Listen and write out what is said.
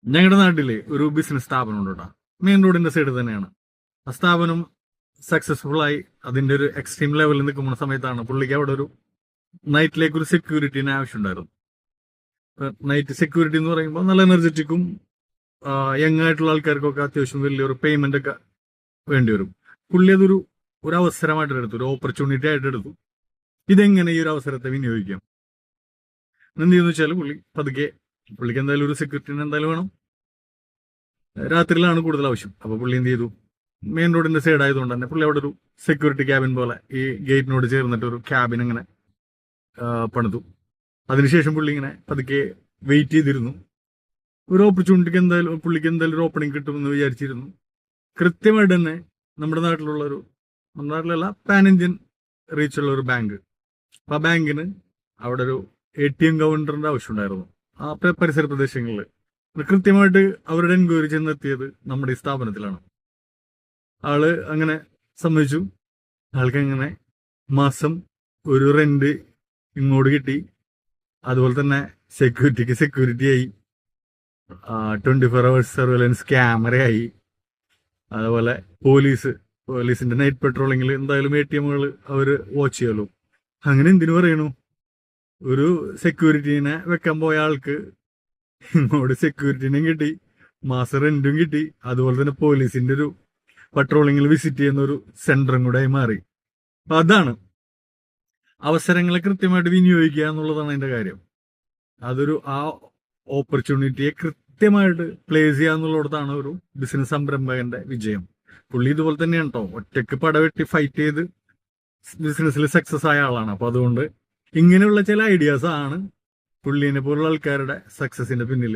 ഞങ്ങളുടെ നാട്ടില് ഒരു ബിസിനസ് സ്ഥാപനം ഉണ്ട് കേട്ടോ. മെയിൻ റോഡിന്റെ സൈഡ് തന്നെയാണ്. ആ സ്ഥാപനം സക്സസ്ഫുൾ ആയി അതിന്റെ ഒരു എക്സ്ട്രീം ലെവലിൽ നിൽക്കുന്ന സമയത്താണ് പുള്ളിക്ക് അവിടെ ഒരു നൈറ്റിലേക്ക് ഒരു സെക്യൂരിറ്റിന് ആവശ്യമുണ്ടായിരുന്നു. നൈറ്റ് സെക്യൂരിറ്റി എന്ന് പറയുമ്പോൾ നല്ല എനർജറ്റിക്കും യങ് ആയിട്ടുള്ള ആൾക്കാർക്കൊക്കെ അത്യാവശ്യം വലിയൊരു പേയ്മെന്റ് ഒക്കെ വേണ്ടി വരും. പുള്ളി അതൊരു ഒരു അവസരമായിട്ട് എടുത്തു, ഒരു ഓപ്പർച്യൂണിറ്റി ആയിട്ട് എടുത്തു. ഇതെങ്ങനെ ഈ ഒരു അവസരത്തെ വിനിയോഗിക്കാം എന്ത് ചെയ്യുന്ന വെച്ചാൽ പുള്ളിക്ക് എന്തായാലും ഒരു സെക്യൂരിറ്റിന് എന്തായാലും വേണം. രാത്രിയിലാണ് കൂടുതൽ ആവശ്യം. അപ്പൊ പുള്ളി എന്ത് ചെയ്തു, മെയിൻ റോഡിന്റെ സൈഡ് ആയതുകൊണ്ട് തന്നെ പുള്ളി അവിടെ ഒരു സെക്യൂരിറ്റി ക്യാബിൻ പോലെ ഈ ഗേറ്റിനോട് ചേർന്നിട്ട് ഒരു ക്യാബിൻ അങ്ങനെ പണിതു. അതിനുശേഷം പുള്ളി ഇങ്ങനെ പതുക്കെ വെയിറ്റ് ചെയ്തിരുന്നു. ഒരു ഓപ്പർച്യൂണിറ്റിക്ക് പുള്ളിക്ക് എന്തായാലും ഒരു ഓപ്പണിംഗ് കിട്ടുമെന്ന് വിചാരിച്ചിരുന്നു. കൃത്യമായിട്ട് തന്നെ നമ്മുടെ നാട്ടിലല്ല പാൻ ഇന്ത്യൻ റീച്ചുള്ള ഒരു ബാങ്ക്. അപ്പൊ ആ ബാങ്കിന് അവിടെ ഒരു ATM കൗണ്ടറിന്റെ ആവശ്യമുണ്ടായിരുന്നു ആ പരിസര പ്രദേശങ്ങളിൽ. കൃത്യമായിട്ട് അവരുടെ എൻക്വയറി ചെന്നെത്തിയത് നമ്മുടെ ഈ സ്ഥാപനത്തിലാണ്. ആള് അങ്ങനെ സമ്മതിച്ചു. ആൾക്ക് അങ്ങനെ മാസം ഒരു റെന്റ് ഇങ്ങോട്ട് കിട്ടി. അതുപോലെ തന്നെ സെക്യൂരിറ്റി ആയി, 24 hours സർവൈലൻസ് ക്യാമറയായി. അതുപോലെ പോലീസിന്റെ നൈറ്റ് പെട്രോളിങ്ങിൽ എന്തായാലും ATMകൾ അവര് വാച്ച് ചെയ്യാലോ. അങ്ങനെ എന്തിനു പറയണു, ഒരു സെക്യൂരിറ്റീനെ വെക്കാൻ പോയ ആൾക്ക് ഇങ്ങോട്ട് സെക്യൂരിറ്റിനെയും കിട്ടി, മാസം റെന്റും കിട്ടി. അതുപോലെ തന്നെ പോലീസിന്റെ ഒരു പട്രോളിങ്ങിൽ വിസിറ്റ് ചെയ്യുന്ന ഒരു സെന്ററും കൂടെ ആയി മാറി. അപ്പൊ അതാണ് അവസരങ്ങളെ കൃത്യമായിട്ട് വിനിയോഗിക്കുക എന്നുള്ളതാണ് അതിന്റെ കാര്യം. അതൊരു ആ ഓപ്പർച്യൂണിറ്റിയെ കൃത്യമായിട്ട് പ്ലേസ് ചെയ്യുക എന്നുള്ളിടത്താണ് ഒരു ബിസിനസ് സംരംഭകന്റെ വിജയം. പുള്ളി ഇതുപോലെ തന്നെയാണ് കേട്ടോ, ഒറ്റയ്ക്ക് പടവെട്ടി ഫൈറ്റ് ചെയ്ത് ബിസിനസ്സിൽ സക്സസ് ആയ ആളാണ്. അപ്പൊ അതുകൊണ്ട് ഇങ്ങനെയുള്ള ചില ഐഡിയാസ് ആണ് പുള്ളിനെ പോലുള്ള ആൾക്കാരുടെ സക്സസിന്റെ പിന്നിൽ.